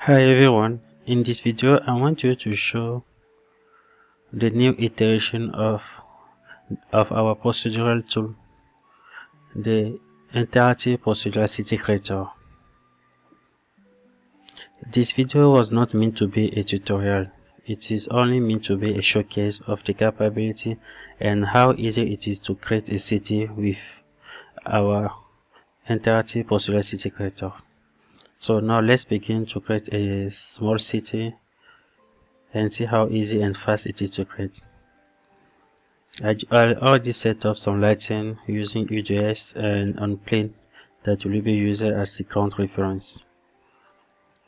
Hi everyone, in this video I want you to show the new iteration of our procedural tool, the interactive Procedural City Creator. This video was not meant to be a tutorial, it is only meant to be a showcase of the capability and how easy it is to create a city with our interactive Procedural City Creator. So now let's begin to create a small city and see how easy and fast it is to create. I already set up some lighting using UJS and on plane that will be used as the ground reference.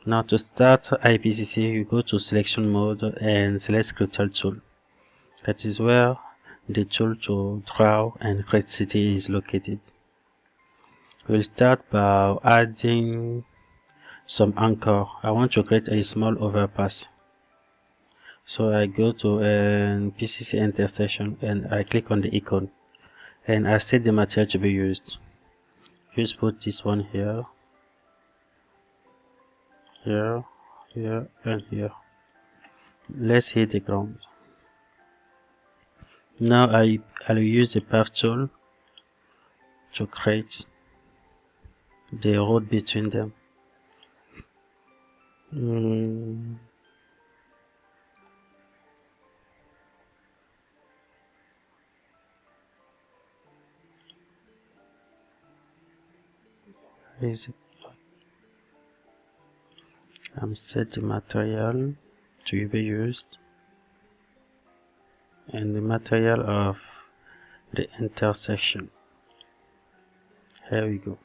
Now to start IPCC, you go to selection mode and select scriptural tool. That is where the tool to draw and create city is located. We'll start by adding some anchor. I want to create a small overpass. So I go to PCC intersection and I click on the icon and I set the material to be used. Just put this one here, here, here, and here. Let's hit the ground. Now I'll use the path tool to create the road between them. Is it? Set the material to be used and the material of the intersection. Here we go.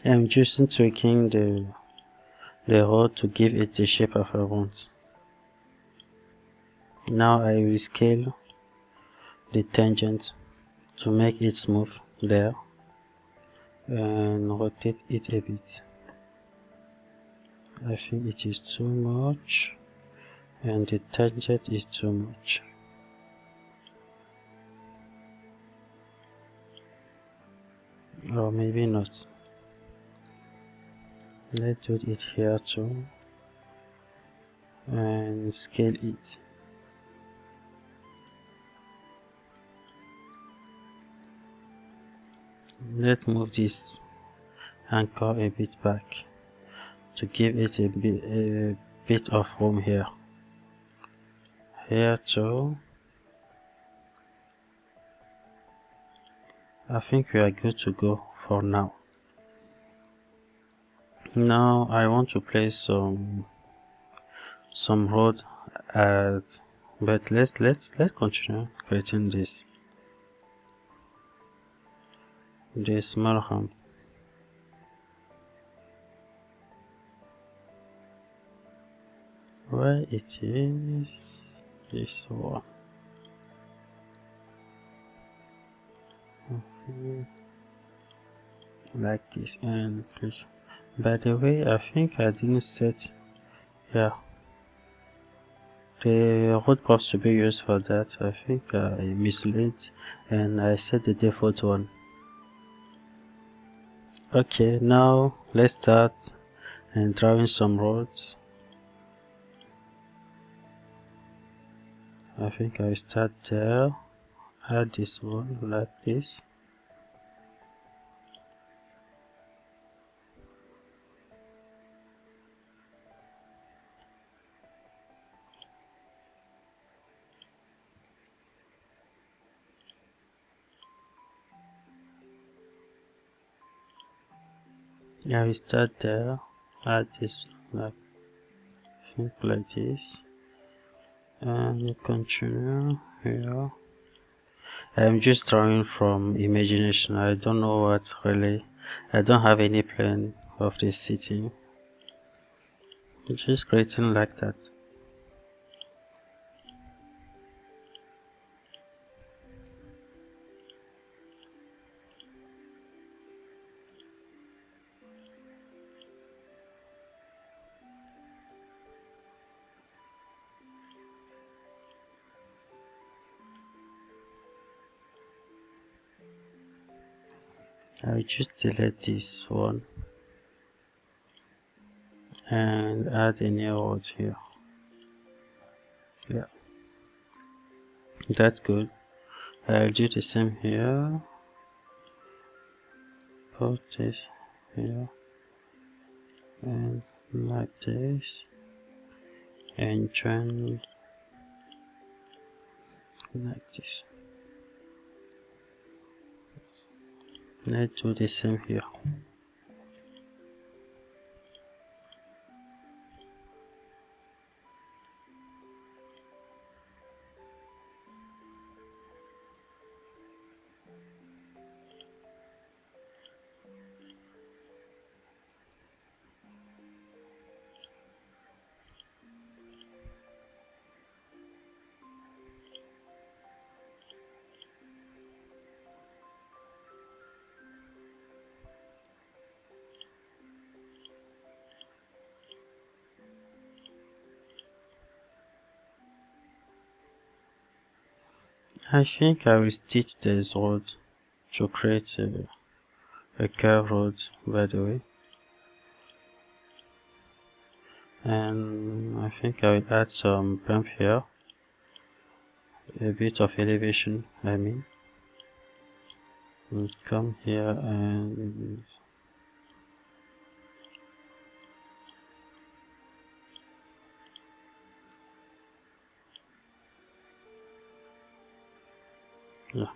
I'm just tweaking the road to give it the shape of I want. Now I will scale the tangent to make it smooth there and rotate it a bit. I think it is too much and the tangent is too much. Or maybe not. Let's do it here too and scale it. Let's move this anchor a bit back to give it a bit of room here. Here too. I think we are good to go for now. Now I want to place some road but let's continue creating this small ramp. Where it is this one. Okay. Like this and click. By the way, I think I didn't set the road path to be used for that. I think I misled and I set the default one. Okay, now let's start and drawing some roads. I think I start there, add this one like this. I will start there, add this like thing like this, and continue here. I'm just drawing from imagination. I don't know what really, I don't have any plan of this city. Just creating like that. I'll just delete this one and add a new word here. Yeah, that's good. I'll do the same here. Put this here and like this, and join like this. Let's do the same here. I think I will stitch this road to create a curved road, by the way. And I think I will add some bump here, a bit of elevation, I mean. And come here and yeah.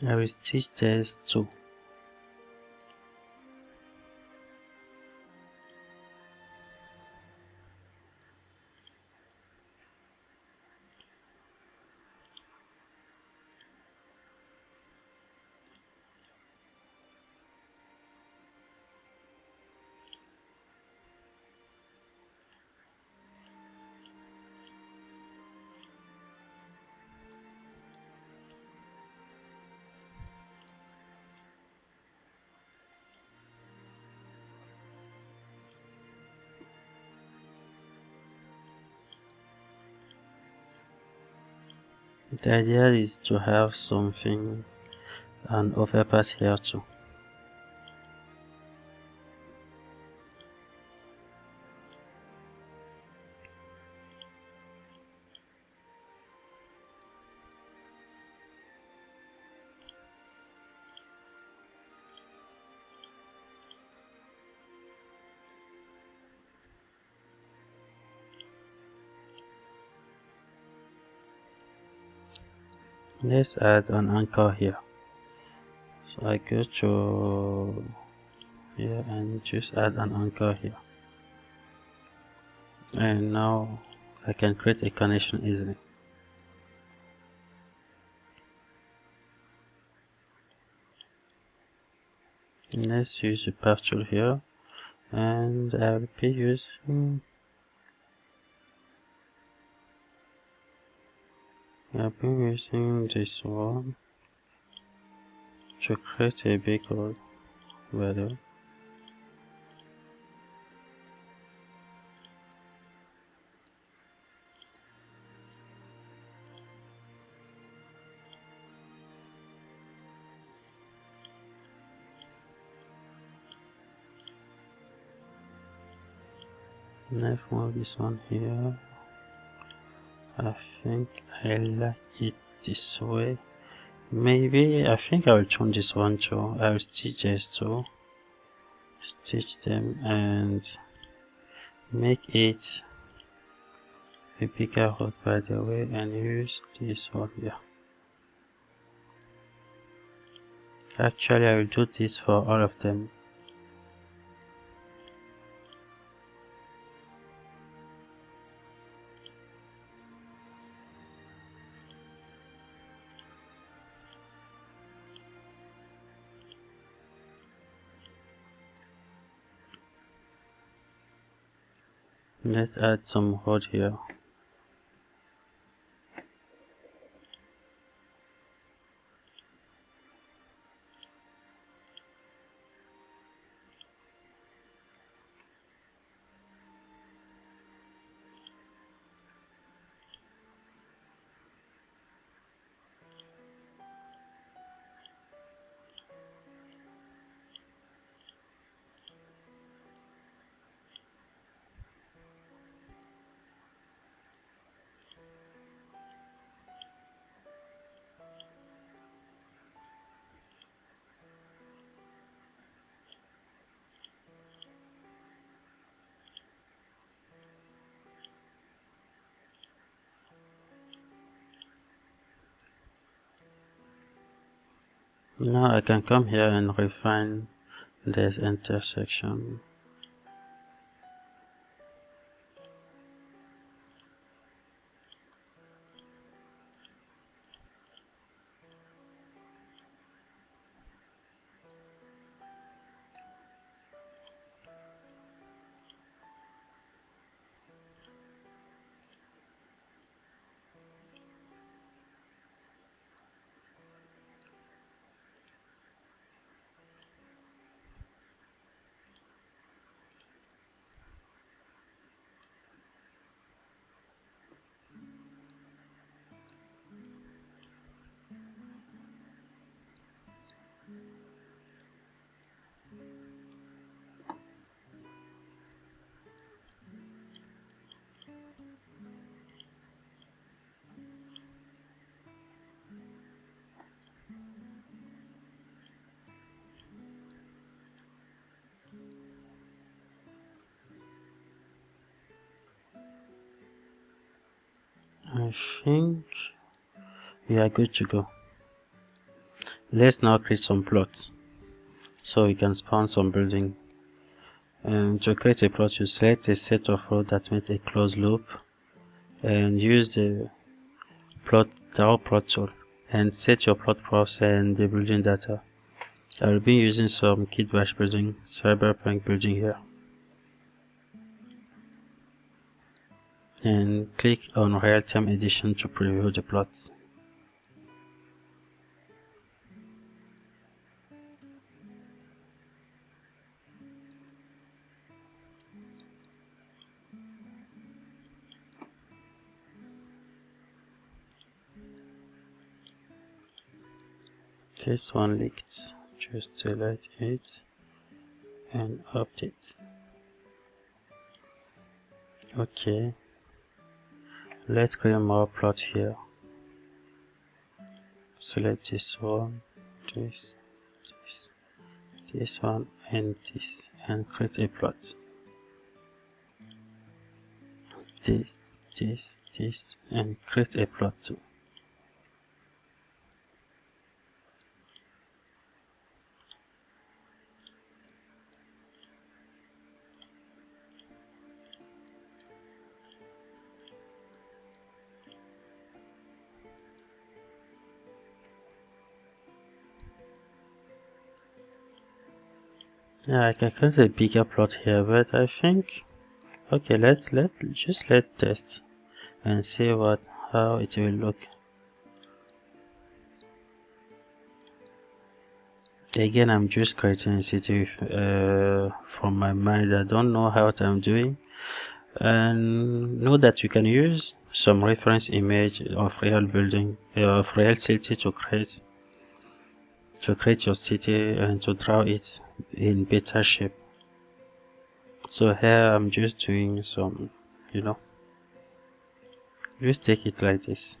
I will stitch this too. The idea is to have something, an overpass here too. Let's add an anchor here. So I go to here and just add an anchor here. And now I can create a connection easily. Let's use the path tool here, and I will be using this one to create a big road value. Let's move this one here. I think I like it this way. Maybe I think I will turn this one too. I will stitch these two, stitch them and make it a bigger rod by the way, and use this one here. Actually I will do this for all of them. Let's add some rod here. Now I can come here and refine this intersection. I think we are good to go. Let's now create some plots so we can spawn some building. And to create a plot, you select a set of rows that make a closed loop and use the draw plot tool and set your plot process and the building data. I will be using some kit bash building, cyberpunk building here. And click on real-time edition to preview the plots. This one leaked, just delete it and update. Okay, let's create more plot here. Select this one, this one and this, and create a plot. This and create a plot too. Yeah, I can create a bigger plot here, but I think okay, let's test and see how it will look. Again, I'm just creating a city from my mind. I don't know what I'm doing, and know that you can use some reference image of real building of real city to create your city and to draw it in better shape. So here I'm just doing some, just take it like this.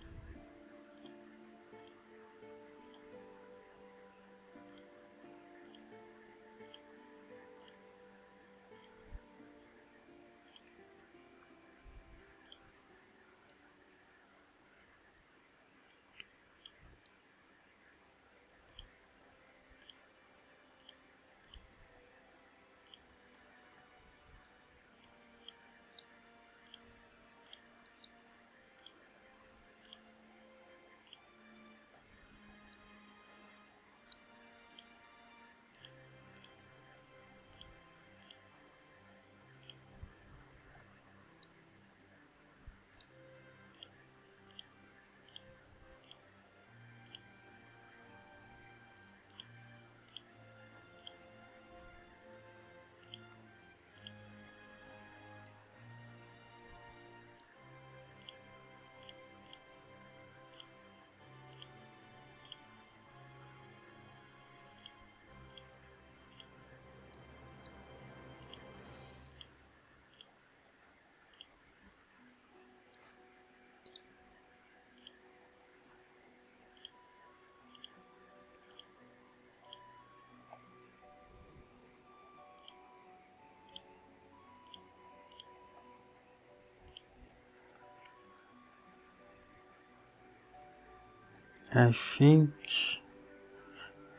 I think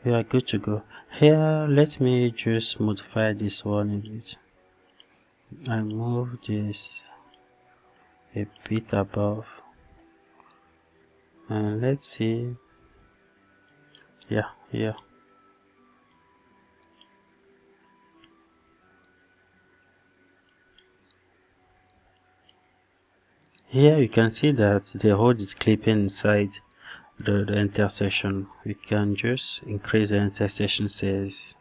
we are good to go. Here, let me just modify this one a bit. I move this a bit above, and let's see. Yeah. Here you can see that the rod is clipping inside the intersection. We can just increase the intersection size,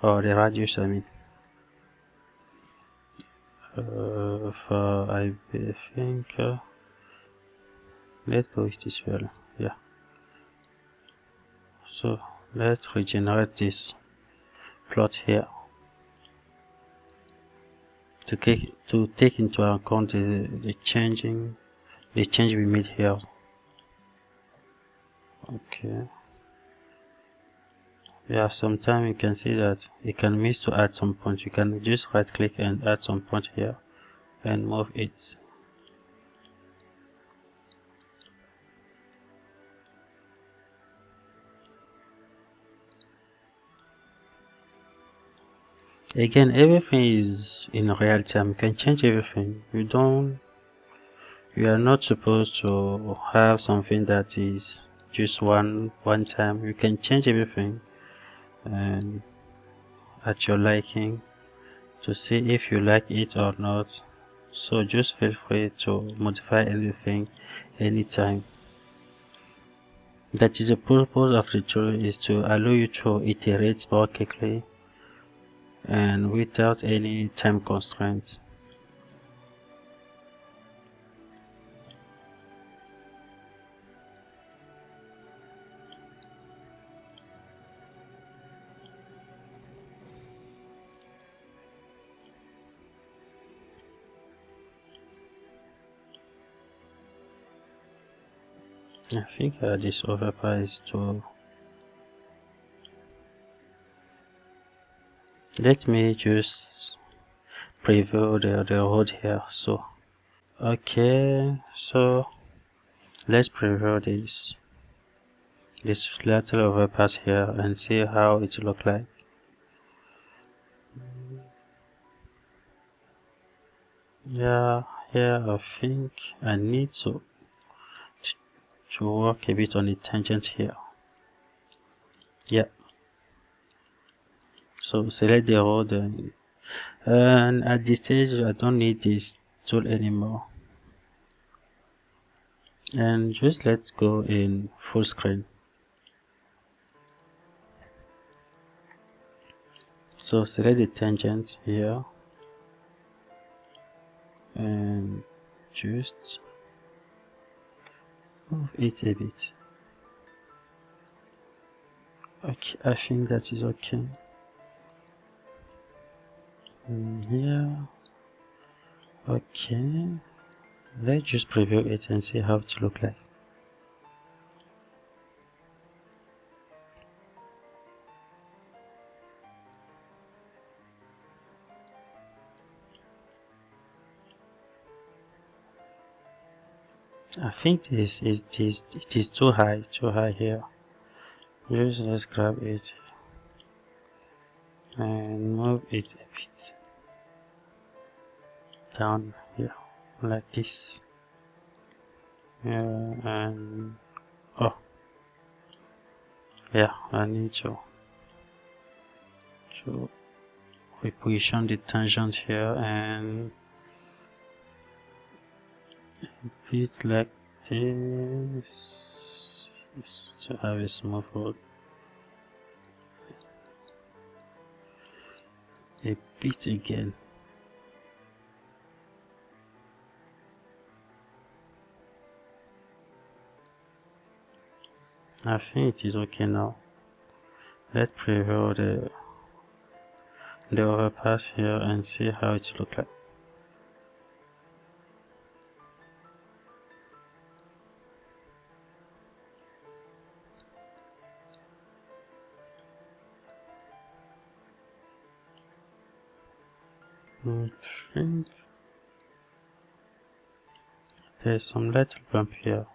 or the radius, I mean. I think let's go with this value. Yeah. So let's regenerate this plot here to take into account the change we made here. Okay. Yeah, sometimes you can see that you can miss to add some point. You can just right click and add some point here and move it. Again, everything is in real time. You can change everything. You are not supposed to have something that is just one time. You can change everything and at your liking to see if you like it or not. So just feel free to modify anything anytime. That is the purpose of the tool, is to allow you to iterate more quickly and without any time constraints. I think this overpass is too. Let me just preview the road here. So okay, so let's preview this little overpass here and see how it look like. Yeah, here I think I need to work a bit on the tangent here. Yeah. So select the road and at this stage I don't need this tool anymore. And just let's go in full screen. So select the tangent here and just move it a bit. Okay, I think that is okay. Here. Okay, let's just preview it and see how it looks like. I think it is too high here. Just let's grab it and move it a bit down here like this. And oh yeah, I need to reposition the tangent here and bit like this to have a smooth road. A bit again. I think it is okay now. Let's preview the overpass here and see how it looks like. I think there's some little bump here.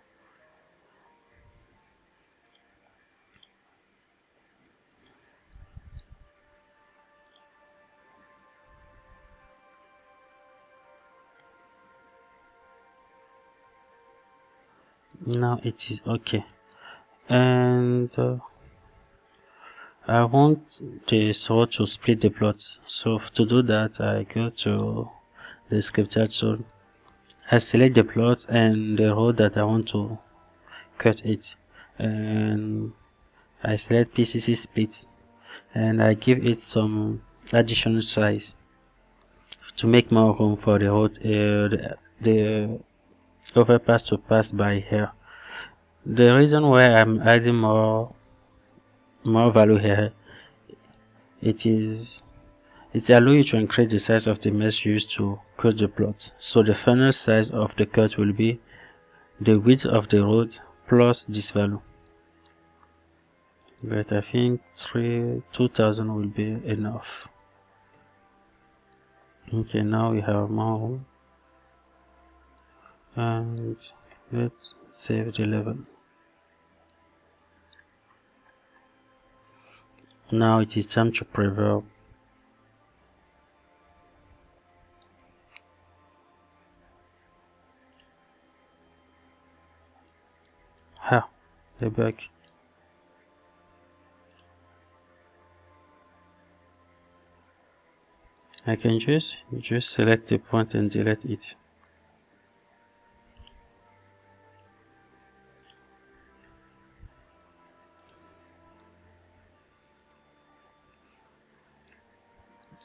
Now it is okay, and I want this road to split the plot. So to do that, I go to the scripted tool. I select the plot and the road that I want to cut it, and I select PCC split, and I give it some additional size to make more room for the road, the overpass to pass by here. The reason why I'm adding more value here, it allows you to increase the size of the mesh used to cut the plots. So the final size of the cut will be the width of the road plus this value. But I think 2000 will be enough. Okay, now we have more room, and let's save the level. Now it is time to preview. The bug. I can just select the point and delete it.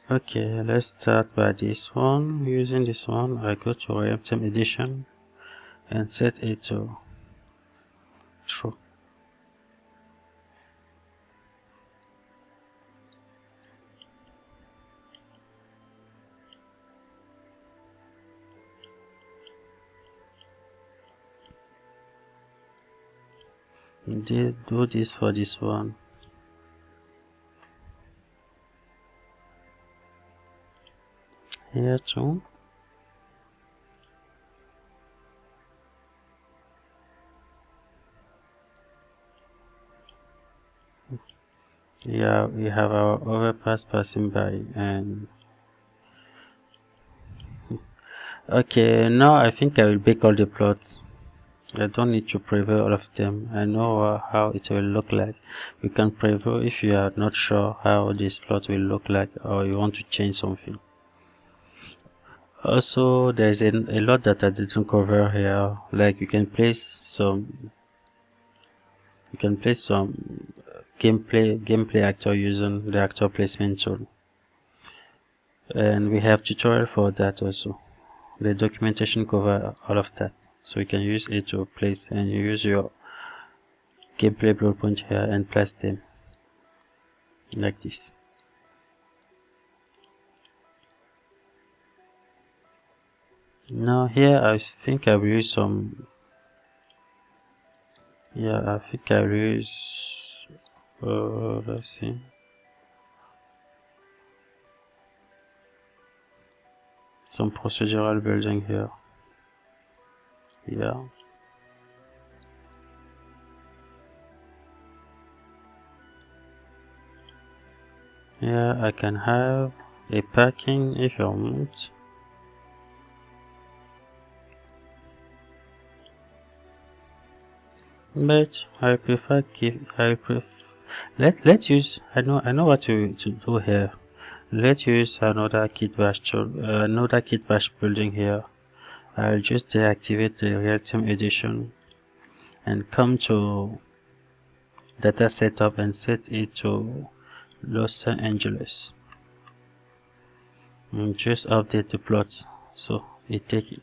Okay, let's start by this one. Using this one, I go to Real-Time Edition and set it to true. Do this for this one. Here too. Yeah, we have our overpass passing by, and okay, now I think I will bake all the plots. I don't need to preview all of them. I know how it will look like. You can preview if you are not sure how this plot will look like, or you want to change something. Also, there's a lot that I didn't cover here. Like you can place some gameplay actor using the actor placement tool, and we have tutorial for that also. The documentation cover all of that, so you can use it to place, and you use your gameplay blueprint here and place them like this. Now here I think I will use some, yeah, I think I will use, let's see, some procedural building here. Yeah. Yeah, I can have a parking if I want. But I prefer keep I pref let's use I know what to do here. Let's use another kit bash building here. I'll just deactivate the real-time edition and come to data setup and set it to Los Angeles. And just update the plots so it take it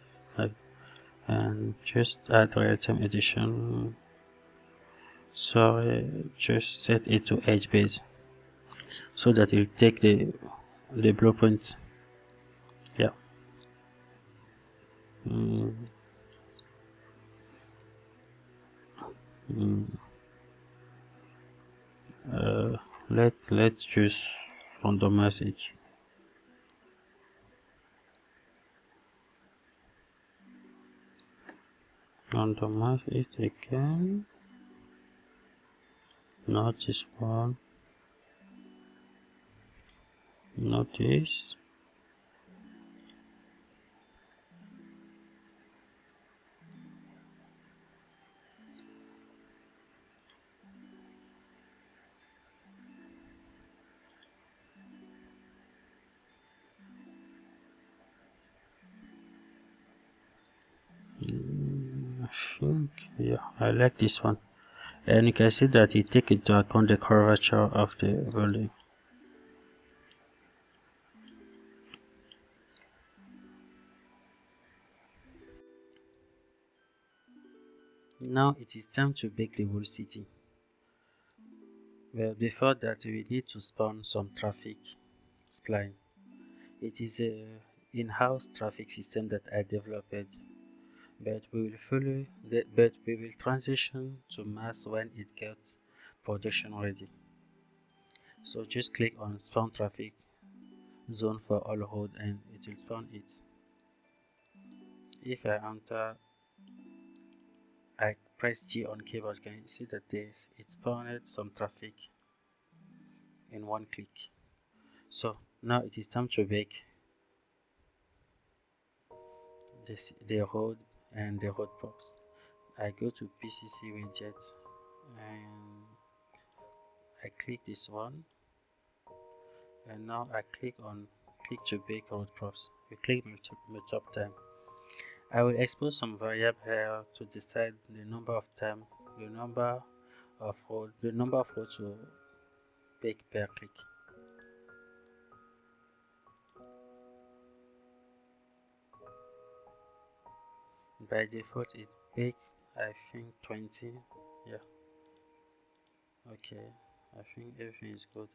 and just add real-time edition. Sorry, just set it to edge base so that it will take the blueprints. Yeah. Mm, mm, uh, let's just randomize it. Randomize it again. Not this one. Not this. I think, yeah, I like this one. And you can see that it take into account the curvature of the building. Now it is time to bake the whole city. Well, before that we need to spawn some traffic spline. It is a in-house traffic system that I developed, but we will transition to mass when it gets production ready. So just click on spawn traffic zone for all road and it will spawn it. If I enter, I press G on keyboard, can you see that it spawned some traffic in one click. So now it is time to bake the road and the road props. I go to PCC widget and I click this one, and now I click to bake road props. We click my top time. I will expose some variable here to decide the number of time, the number the number of road to bake per click. By default it bake I think 20. Yeah, okay, I think everything is good.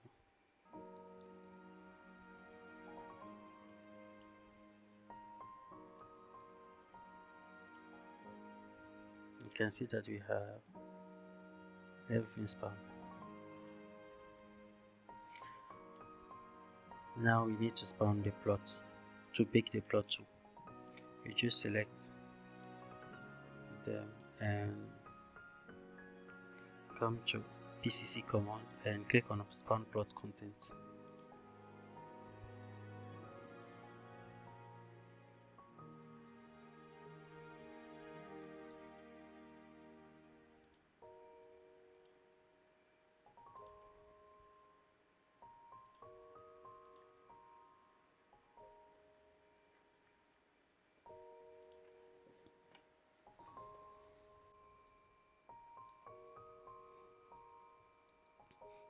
You can see that we have everything spawned. Now we need to spawn the plot to bake the plot too. We just select them and come to PCC command and click on spawn plot contents.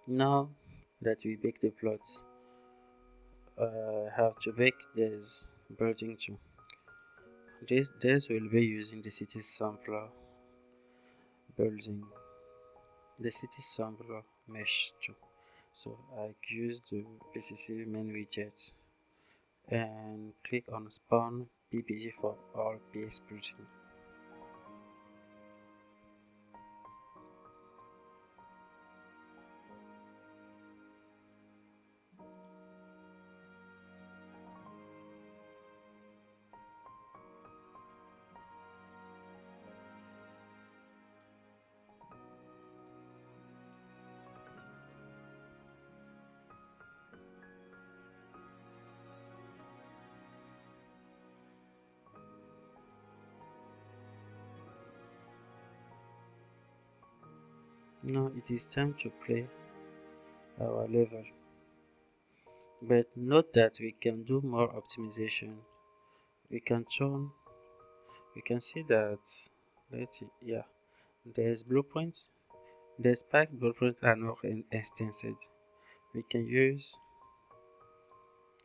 Now that we bake the plots, have to bake this building too. This will be using the city sampler building, the city sampler mesh too. So I use the PCC main widget and click on spawn PPG for all PX protein. Now it is time to play our level. But note that we can do more optimization. We can see that, let's see, yeah, there's blueprints, there's packed blueprints are not instances. We can use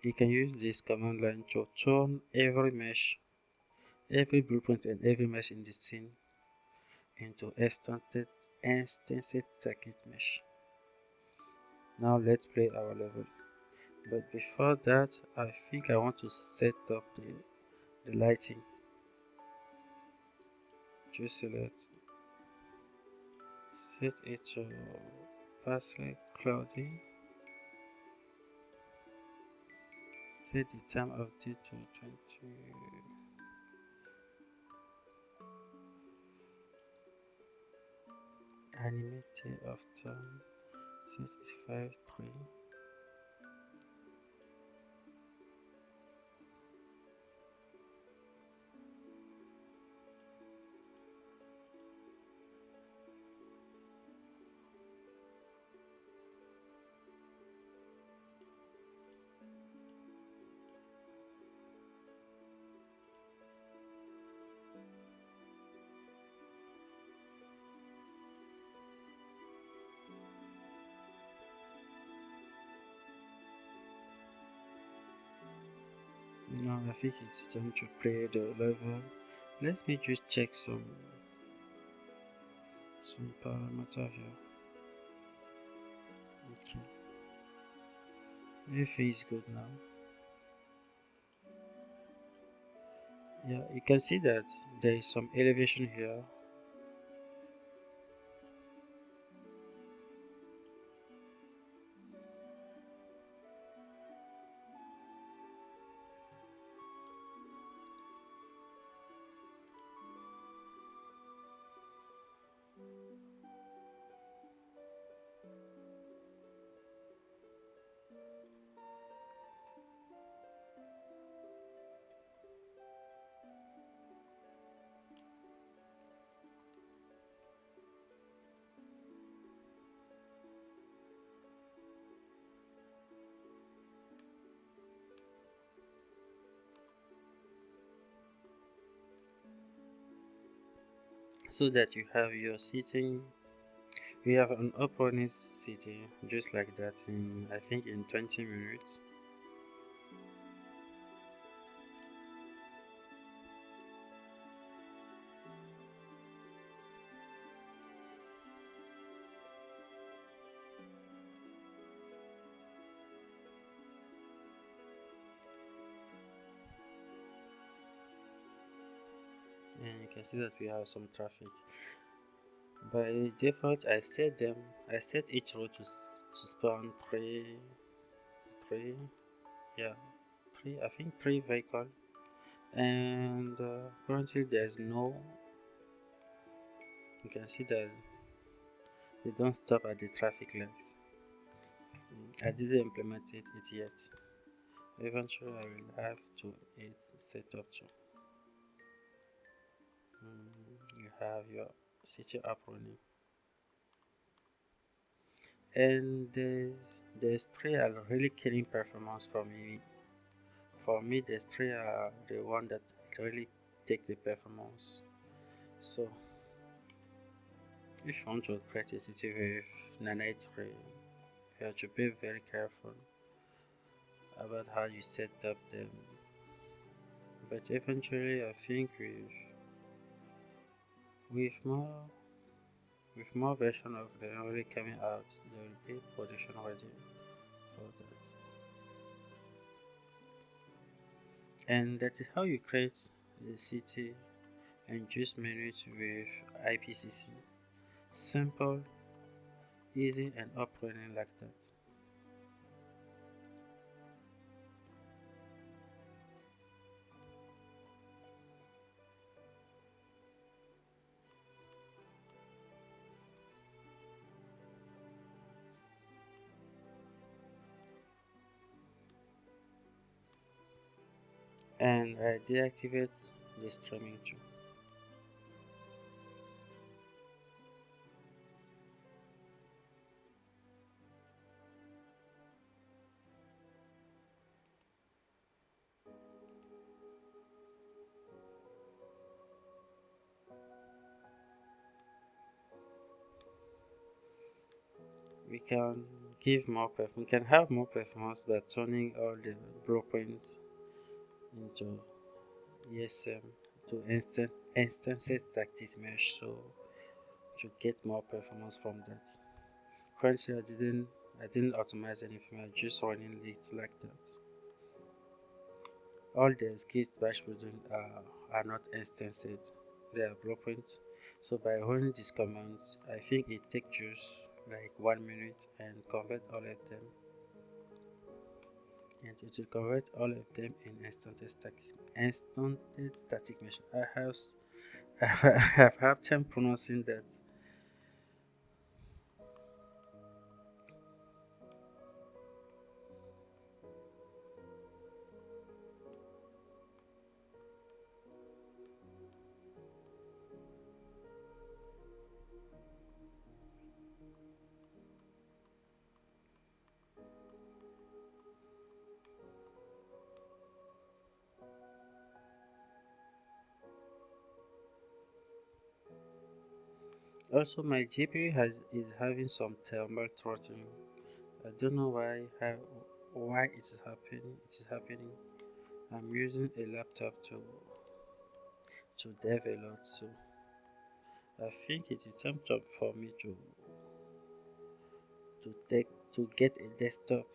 this command line to turn every mesh, every blueprint and every mesh in the scene into instanced circuit mesh. Now let's play our level. But before that, I think I want to set up the lighting. Just select, set it to partially cloudy. Set the time of day to 20. Animate of time. Set it 5:3. Now I think it's time to play the level. Let me just check some parameter here. Okay, everything is good now. Yeah, you can see that there is some elevation here. So that you have your seating, we have an opponent's city just like that in, I think, in 20 minutes. And you can see that we have some traffic. By default, I set each row to spawn three, yeah, three. I think three vehicle, and currently there's no. You can see that they don't stop at the traffic lights. I didn't implement it yet. Eventually, I will have to it set up too. You have your city app running, and the three are really killing performance for me. For me, the three are the one that really take the performance. So, if you want to create a city with nanite 3, you have to be very careful about how you set up them. But eventually, I think with more version of them already coming out, they will be production ready for that. And that is how you create the city and juice menus with IPCC. Simple, easy, and operating like that. And I deactivate the streaming too. We can we can have more performance by turning all the blueprints into ESM to instances like this mesh, so to get more performance from that. Currently I didn't optimize anything, I just running it like that. All the skills bash building are not instances, they are blueprints. So by running this command, I think it takes just like 1 minute and convert all of them, and it will convert all of them in instanted static mesh. I have hard time pronouncing that. Also, my GPU is having some thermal throttling. I don't know why it's happening. It is happening. I'm using a laptop to dev a lot, so I think it is time for me to get a desktop.